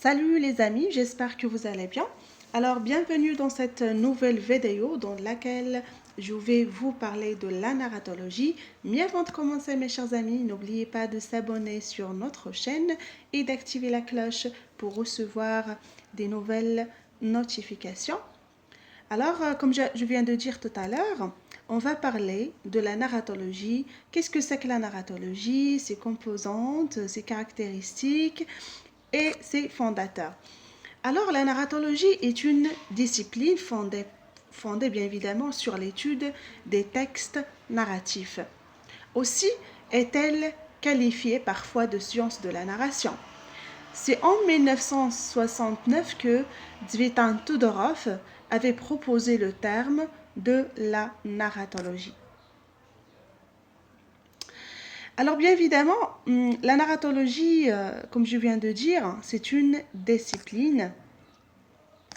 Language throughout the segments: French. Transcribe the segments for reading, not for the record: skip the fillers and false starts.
Salut les amis, j'espère que vous allez bien. Alors bienvenue dans cette nouvelle vidéo dans laquelle je vais vous parler de la narratologie. Mais avant de commencer mes chers amis, n'oubliez pas de s'abonner sur notre chaîne et d'activer la cloche pour recevoir des nouvelles notifications. Alors, comme je viens de dire tout à l'heure, on va parler de la narratologie. Qu'est-ce que c'est que la narratologie, ses composantes, ses caractéristiques et ses fondateurs. Alors, la narratologie est une discipline fondée bien évidemment sur l'étude des textes narratifs. Aussi est-elle qualifiée parfois de science de la narration. C'est en 1969 que Zvitan Tudorov avait proposé le terme de la narratologie. Alors bien évidemment, la narratologie, comme je viens de dire, c'est une discipline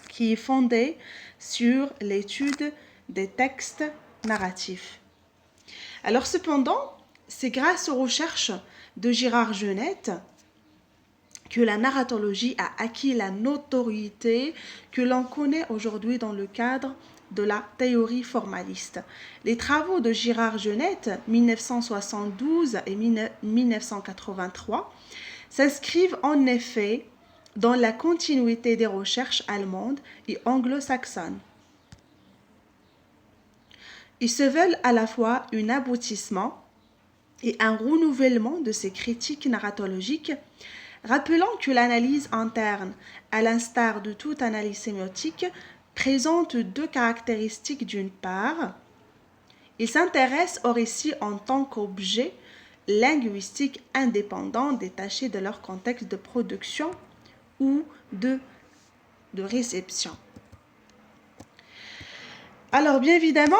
qui est fondée sur l'étude des textes narratifs. Alors cependant, c'est grâce aux recherches de Girard Genette que la narratologie a acquis la notoriété que l'on connaît aujourd'hui dans le cadre de la théorie formaliste. Les travaux de Girard Genette, 1972 et 1983, s'inscrivent en effet dans la continuité des recherches allemandes et anglo-saxonnes. Ils se veulent à la fois un aboutissement et un renouvellement de ces critiques narratologiques, rappelant que l'analyse interne, à l'instar de toute analyse sémiotique, présente deux caractéristiques. D'une part, il s'intéresse au récit en tant qu'objet linguistique indépendant, détaché de leur contexte de production ou de réception. Alors, bien évidemment,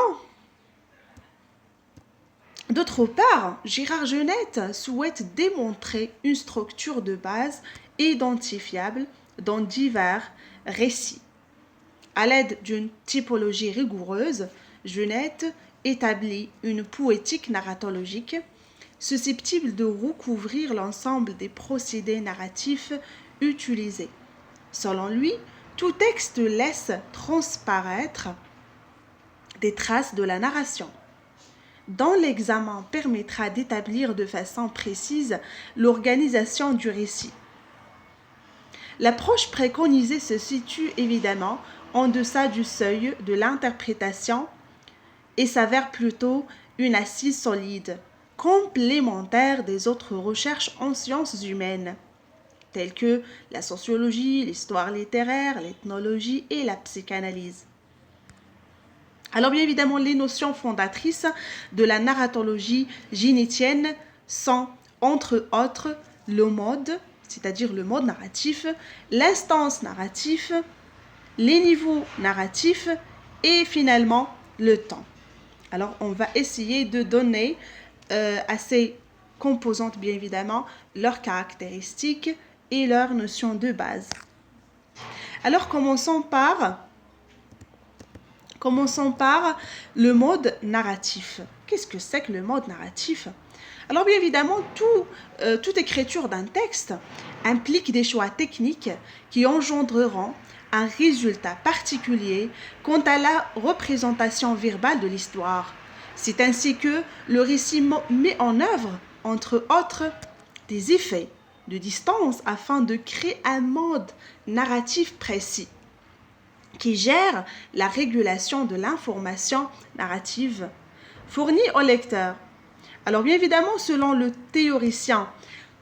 d'autre part, Girard Genette souhaite démontrer une structure de base identifiable dans divers récits. À l'aide d'une typologie rigoureuse, Genette établit une poétique narratologique susceptible de recouvrir l'ensemble des procédés narratifs utilisés. Selon lui, tout texte laisse transparaître des traces de la narration, dont l'examen permettra d'établir de façon précise l'organisation du récit. L'approche préconisée se situe évidemment en deçà du seuil de l'interprétation et s'avère plutôt une assise solide, complémentaire des autres recherches en sciences humaines, telles que la sociologie, l'histoire littéraire, l'ethnologie et la psychanalyse. Alors bien évidemment, les notions fondatrices de la narratologie génétienne sont, entre autres, le mode, c'est-à-dire le mode narratif, l'instance narrative, les niveaux narratifs et finalement le temps. Alors on va essayer de donner à ces composantes, bien évidemment, leurs caractéristiques et leurs notions de base. Alors commençons par le mode narratif. Qu'est-ce que c'est que le mode narratif? Alors bien évidemment, toute écriture d'un texte implique des choix techniques qui engendreront un résultat particulier quant à la représentation verbale de l'histoire. C'est ainsi que le récit met en œuvre, entre autres, des effets de distance afin de créer un mode narratif précis qui gère la régulation de l'information narrative fournie au lecteur. Alors bien évidemment, selon le théoricien,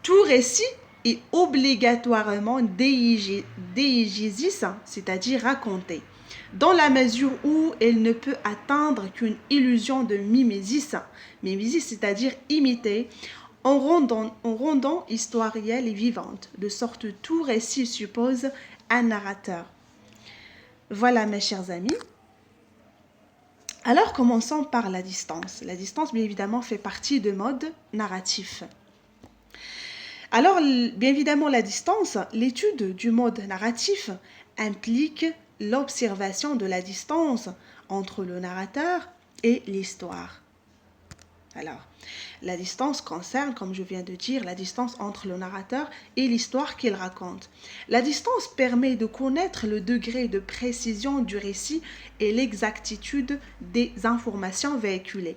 tout récit est obligatoirement diégésis, c'est-à-dire raconté, dans la mesure où elle ne peut atteindre qu'une illusion de mimésis, c'est-à-dire imiter, en rendant histoire réelle et vivante, de sorte que tout récit suppose un narrateur. Voilà mes chers amis. Alors commençons par la distance. La distance, bien évidemment, fait partie du mode narratif. Alors, bien évidemment, la distance, l'étude du mode narratif implique l'observation de la distance entre le narrateur et l'histoire. Alors, la distance concerne, comme je viens de dire, la distance entre le narrateur et l'histoire qu'il raconte. La distance permet de connaître le degré de précision du récit et l'exactitude des informations véhiculées.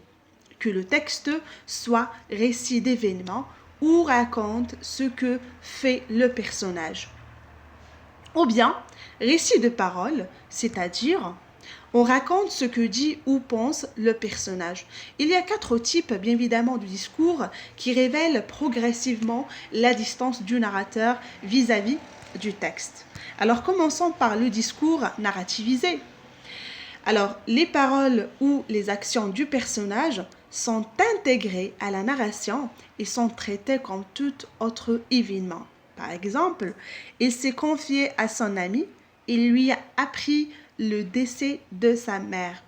Que le texte soit récit d'événements ou raconte ce que fait le personnage. Ou bien, récit de parole, c'est-à-dire on raconte ce que dit ou pense le personnage. Il y a 4 types, bien évidemment, de discours qui révèlent progressivement la distance du narrateur vis-à-vis du texte. Alors, commençons par le discours narrativisé. Alors, les paroles ou les actions du personnage sont intégrées à la narration et sont traitées comme tout autre événement. Par exemple, il s'est confié à son ami, il lui a appris le décès de sa mère.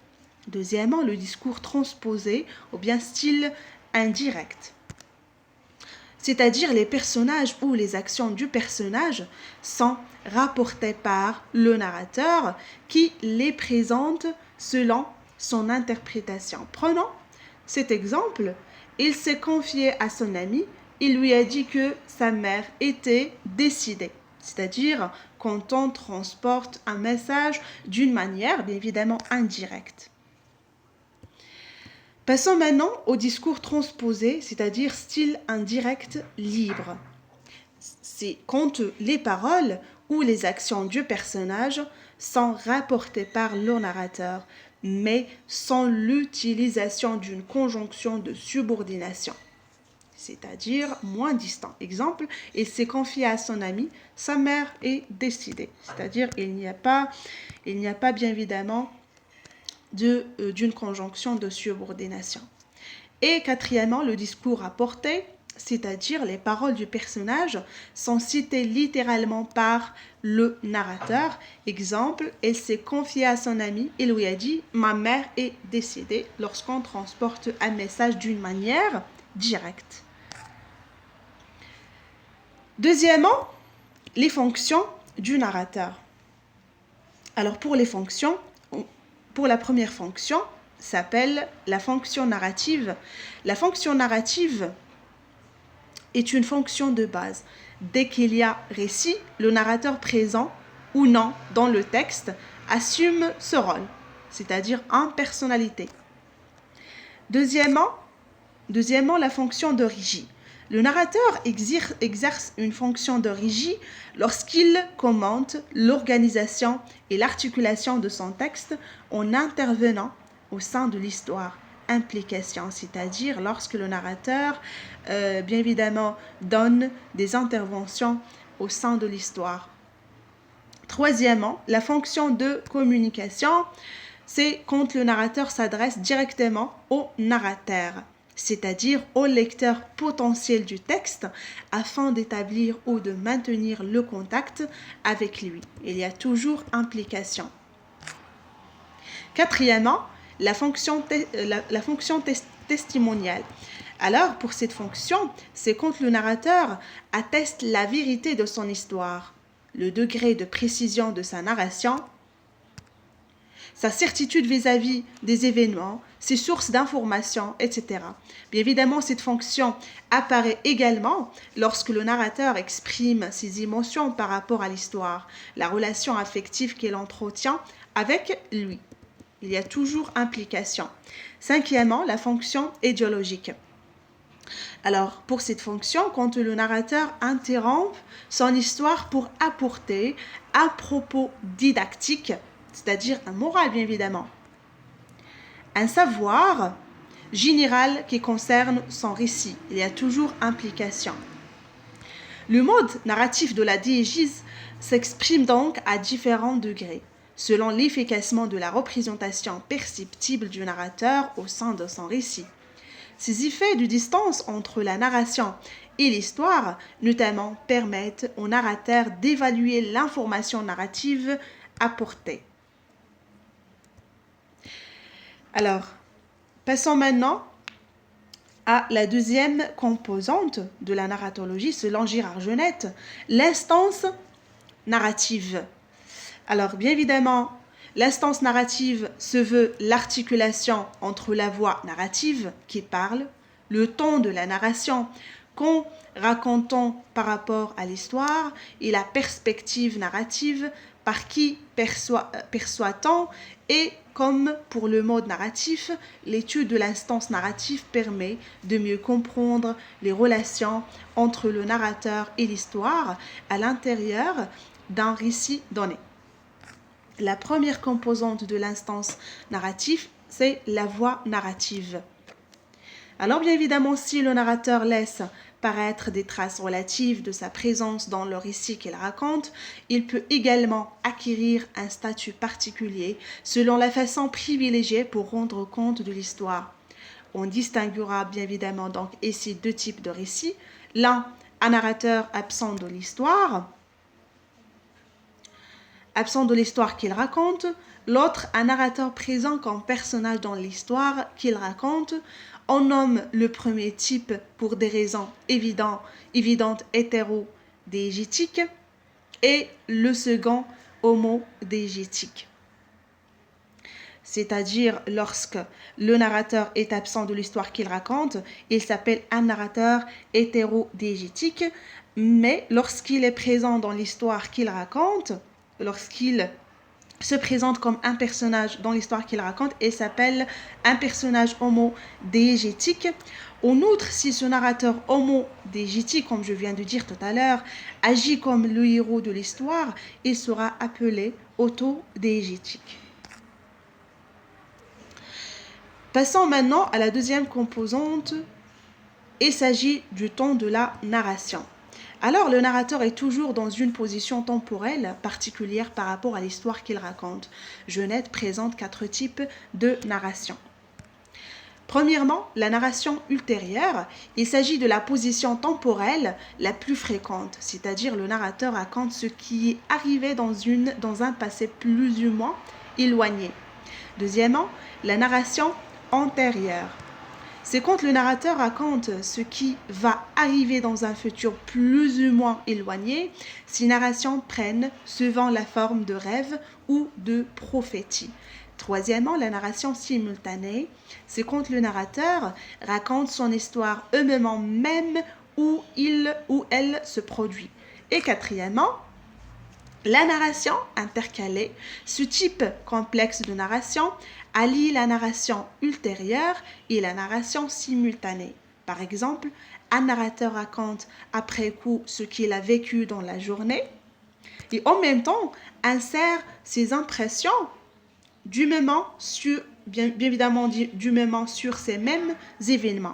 Deuxièmement, le discours transposé ou bien style indirect. C'est-à-dire les personnages ou les actions du personnage sont rapportées par le narrateur qui les présente selon son interprétation. Prenons cet exemple. Il s'est confié à son ami, il lui a dit que sa mère était décédée. C'est-à-dire quand on transporte un message d'une manière bien évidemment indirecte. Passons maintenant au discours transposé, c'est-à-dire style indirect libre. C'est quand les paroles ou les actions du personnage sont rapportées par le narrateur, mais sans l'utilisation d'une conjonction de subordination, c'est-à-dire moins distant. Exemple, il s'est confié à son ami, sa mère est décédée, c'est-à-dire il n'y a pas bien évidemment d'une conjonction de subordination. Et quatrièmement, le discours rapporté, c'est-à-dire les paroles du personnage sont citées littéralement par le narrateur. Exemple, il s'est confié à son ami, il lui a dit « ma mère est décédée » lorsqu'on transporte un message d'une manière directe. Deuxièmement, les fonctions du narrateur. Alors pour les fonctions, pour la première fonction, s'appelle la fonction narrative. La fonction narrative est une fonction de base. Dès qu'il y a récit, le narrateur présent ou non dans le texte assume ce rôle, c'est-à-dire en personnalité. Deuxièmement, la fonction de régie. Le narrateur exerce une fonction de régie lorsqu'il commente l'organisation et l'articulation de son texte en intervenant au sein de l'histoire. Implication, c'est-à-dire lorsque le narrateur, bien évidemment, donne des interventions au sein de l'histoire. Troisièmement, la fonction de communication, c'est quand le narrateur s'adresse directement au narrateur, c'est-à-dire au lecteur potentiel du texte, afin d'établir ou de maintenir le contact avec lui. Il y a toujours implication. Quatrièmement, la fonction testimoniale. Alors, pour cette fonction, c'est quand le narrateur atteste la vérité de son histoire, le degré de précision de sa narration, sa certitude vis-à-vis des événements, ses sources d'informations, etc. Bien évidemment, cette fonction apparaît également lorsque le narrateur exprime ses émotions par rapport à l'histoire, la relation affective qu'il entretient avec lui. Il y a toujours implication. Cinquièmement, la fonction idéologique. Alors, pour cette fonction, quand le narrateur interrompt son histoire pour apporter un propos didactique, c'est-à-dire un moral bien évidemment, un savoir général qui concerne son récit. Il y a toujours implication. Le mode narratif de la diégèse s'exprime donc à différents degrés, selon l'effacement de la représentation perceptible du narrateur au sein de son récit. Ces effets de distance entre la narration et l'histoire, notamment, permettent au narrateur d'évaluer l'information narrative apportée. Alors, passons maintenant à la deuxième composante de la narratologie, selon Girard Genette, l'instance narrative. Alors, bien évidemment, l'instance narrative se veut l'articulation entre la voix narrative qui parle, le ton de la narration qu'en racontant par rapport à l'histoire et la perspective narrative par qui perçoit-on et comme pour le mode narratif, l'étude de l'instance narrative permet de mieux comprendre les relations entre le narrateur et l'histoire à l'intérieur d'un récit donné. La première composante de l'instance narrative, c'est la voix narrative. Alors bien évidemment, si le narrateur laisse paraître des traces relatives de sa présence dans le récit qu'il raconte, il peut également acquérir un statut particulier selon la façon privilégiée pour rendre compte de l'histoire. On distinguera bien évidemment donc ici deux types de récits. L'un, un narrateur absent de l'histoire qu'il raconte, l'autre, un narrateur présent comme personnage dans l'histoire qu'il raconte. On nomme le premier type pour des raisons évidentes hétérodégétiques et le second homodégétique. C'est-à-dire lorsque le narrateur est absent de l'histoire qu'il raconte, il s'appelle un narrateur hétérodégétique, mais lorsqu'il est présent dans l'histoire qu'il raconte, lorsqu'il se présente comme un personnage dans l'histoire qu'il raconte et s'appelle un personnage homodégétique. En outre, si ce narrateur homodégétique, comme je viens de dire tout à l'heure, agit comme le héros de l'histoire, il sera appelé autodégétique. Passons maintenant à la deuxième composante. Il s'agit du ton de la narration. Alors, le narrateur est toujours dans une position temporelle particulière par rapport à l'histoire qu'il raconte. Genette présente 4 types de narration. Premièrement, la narration ultérieure. Il s'agit de la position temporelle la plus fréquente, c'est-à-dire le narrateur raconte ce qui est arrivé dans un passé plus ou moins éloigné. Deuxièmement, la narration antérieure. C'est quand le narrateur raconte ce qui va arriver dans un futur plus ou moins éloigné. Ces narrations prennent souvent la forme de rêve ou de prophétie. Troisièmement, la narration simultanée. C'est quand le narrateur raconte son histoire au moment même où il ou elle se produit. Et quatrièmement, la narration intercalée. Ce type complexe de narration allie la narration ultérieure et la narration simultanée. Par exemple, un narrateur raconte après coup ce qu'il a vécu dans la journée et en même temps insère ses impressions du moment sur, bien évidemment du moment sur ces mêmes événements.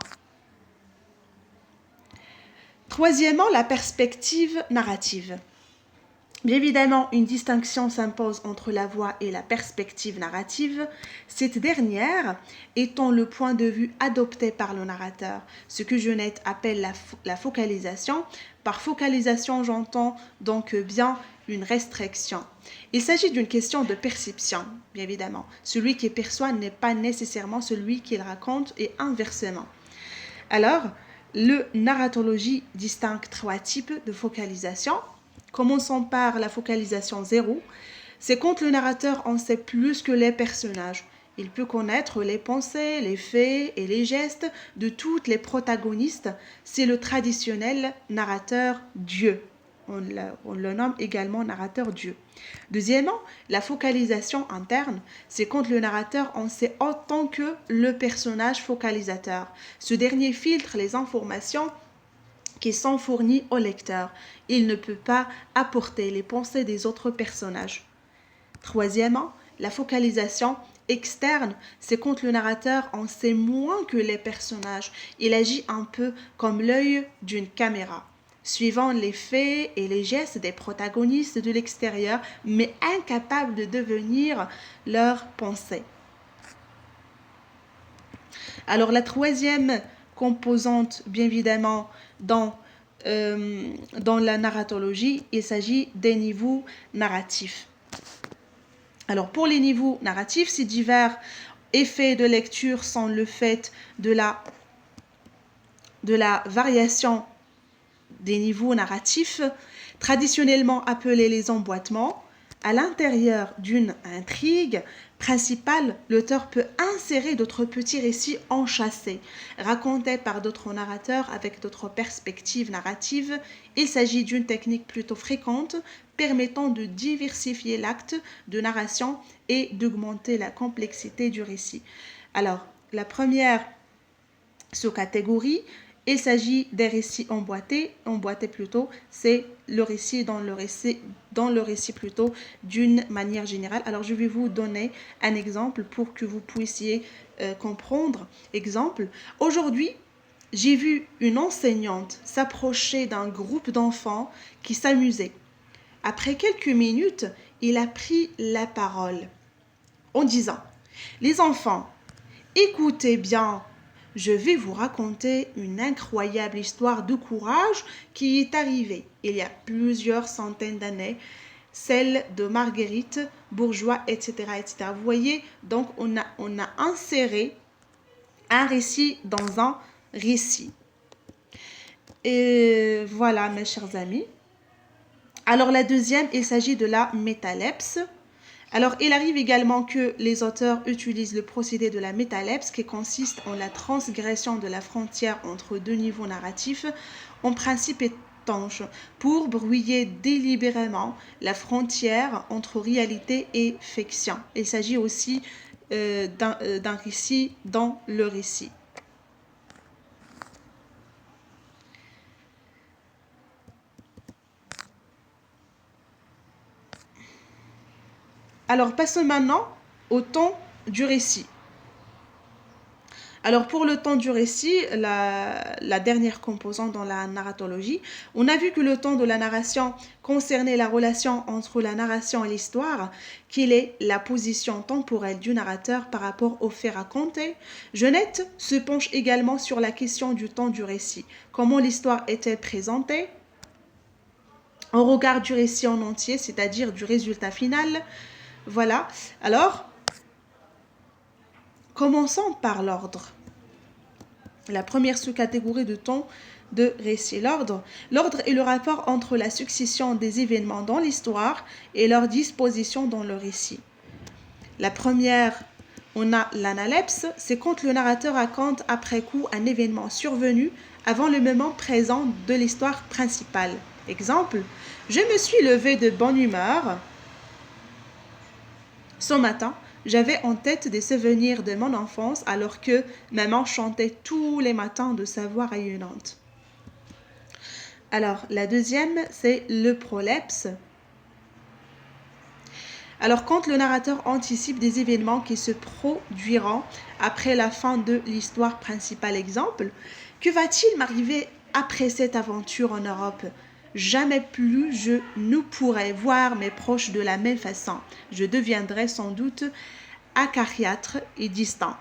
Troisièmement, la perspective narrative. Bien évidemment, une distinction s'impose entre la voix et la perspective narrative, cette dernière étant le point de vue adopté par le narrateur, ce que Genette appelle la focalisation. Par focalisation, j'entends donc bien une restriction. Il s'agit d'une question de perception, bien évidemment. Celui qui perçoit n'est pas nécessairement celui qui raconte et inversement. Alors, le narratologie distingue 3 types de focalisation. Commençons par la focalisation 0. C'est quand le narrateur en sait plus que les personnages. Il peut connaître les pensées, les faits et les gestes de toutes les protagonistes. C'est le traditionnel narrateur Dieu. On le nomme également narrateur Dieu. Deuxièmement, la focalisation interne, c'est quand le narrateur en sait autant que le personnage focalisateur. Ce dernier filtre les informations qui sont fournies au lecteur. Il ne peut pas apporter les pensées des autres personnages. Troisièmement, la focalisation externe, c'est quand le narrateur en sait moins que les personnages. Il agit un peu comme l'œil d'une caméra, suivant les faits et les gestes des protagonistes de l'extérieur, mais incapable de devenir leurs pensées. Alors la troisième composante, bien évidemment, dans la narratologie, il s'agit des niveaux narratifs. Alors pour les niveaux narratifs, ces divers effets de lecture sont le fait de la variation des niveaux narratifs, traditionnellement appelés les emboîtements. À l'intérieur d'une intrigue principale, l'auteur peut insérer d'autres petits récits enchâssés, racontés par d'autres narrateurs avec d'autres perspectives narratives. Il s'agit d'une technique plutôt fréquente permettant de diversifier l'acte de narration et d'augmenter la complexité du récit. Alors, la première sous-catégorie, il s'agit des récits emboîtés plutôt, c'est le récit dans le récit plutôt d'une manière générale. Alors je vais vous donner un exemple pour que vous puissiez comprendre. Exemple, aujourd'hui, j'ai vu une enseignante s'approcher d'un groupe d'enfants qui s'amusaient. Après quelques minutes, il a pris la parole en disant: les enfants, écoutez bien, je vais vous raconter une incroyable histoire de courage qui est arrivée il y a plusieurs centaines d'années, celle de Marguerite Bourgeois, etc., etc. Vous voyez, donc on a inséré un récit dans un récit. Et voilà, mes chers amis. Alors la deuxième, il s'agit de la métalepse. Alors, il arrive également que les auteurs utilisent le procédé de la métalepse qui consiste en la transgression de la frontière entre deux niveaux narratifs, en principe étanche, pour brouiller délibérément la frontière entre réalité et fiction. Il s'agit aussi d'un récit dans le récit. Alors, passons maintenant au temps du récit. Alors, pour le temps du récit, la dernière composante dans la narratologie, on a vu que le temps de la narration concernait la relation entre la narration et l'histoire, qu'il est la position temporelle du narrateur par rapport aux faits racontés. Genette se penche également sur la question du temps du récit. Comment l'histoire est-elle présentée au regard du récit en entier, c'est-à-dire du résultat final. Voilà. Alors, commençons par l'ordre. La première sous-catégorie de temps de récit. L'ordre est le rapport entre la succession des événements dans l'histoire et leur disposition dans le récit. La première, on a l'analepse, c'est quand le narrateur raconte après coup un événement survenu avant le moment présent de l'histoire principale. Exemple, je me suis levé de bonne humeur ce matin. J'avais en tête des souvenirs de mon enfance alors que maman chantait tous les matins de sa voix rayonnante. Alors, la deuxième, c'est le prolepse. Alors, quand le narrateur anticipe des événements qui se produiront après la fin de l'histoire principale, exemple, que va-t-il m'arriver après cette aventure en Europe ? Jamais plus je ne pourrai voir mes proches de la même façon. Je deviendrai sans doute acariâtre et distant.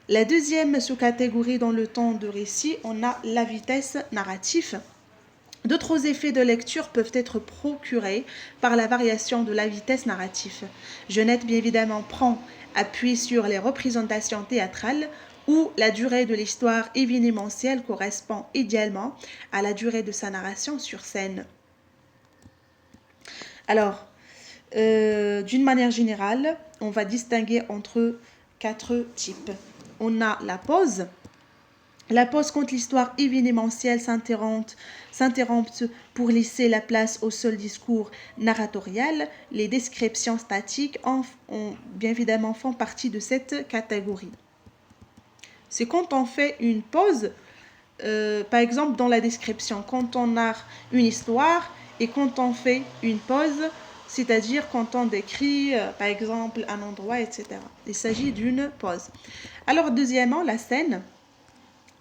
La deuxième sous-catégorie dans le temps de récit, on a la vitesse narrative. D'autres effets de lecture peuvent être procurés par la variation de la vitesse narrative. Genette, bien évidemment, prend appui sur les représentations théâtrales où la durée de l'histoire événementielle correspond idéalement à la durée de sa narration sur scène. Alors, d'une manière générale, on va distinguer entre 4 types. On a la pause. La pause quand l'histoire événementielle s'interrompt pour laisser la place au seul discours narratorial. Les descriptions statiques bien évidemment font partie de cette catégorie. C'est quand on fait une pause, par exemple dans la description, quand on narre une histoire et quand on fait une pause, c'est-à-dire quand on décrit, par exemple, un endroit, etc. Il s'agit d'une pause. Alors, deuxièmement, la scène.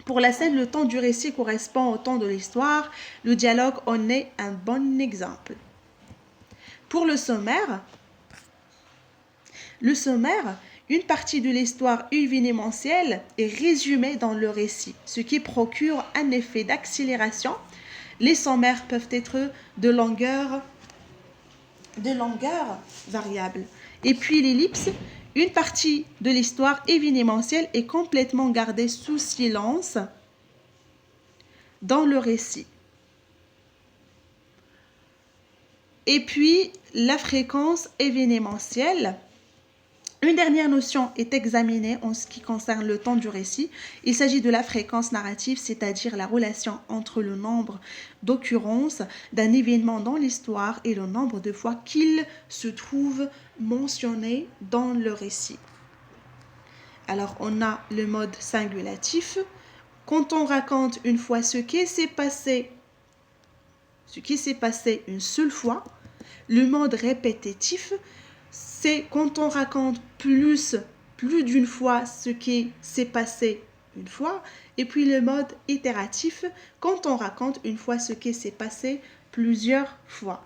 Pour la scène, le temps du récit correspond au temps de l'histoire. Le dialogue en est un bon exemple. Pour le sommaire, une partie de l'histoire événementielle est résumée dans le récit, ce qui procure un effet d'accélération. Les sommaires peuvent être de longueur variable. Et puis l'ellipse, une partie de l'histoire événementielle est complètement gardée sous silence dans le récit. Et puis, la fréquence événementielle. Une dernière notion est examinée en ce qui concerne le temps du récit. Il s'agit de la fréquence narrative, c'est-à-dire la relation entre le nombre d'occurrences d'un événement dans l'histoire et le nombre de fois qu'il se trouve mentionné dans le récit. Alors, on a le mode singulatif. Quand on raconte une fois ce qui s'est passé une seule fois. Le mode répétitif, c'est quand on raconte plus d'une fois ce qui s'est passé une fois. Et puis le mode itératif, quand on raconte une fois ce qui s'est passé plusieurs fois.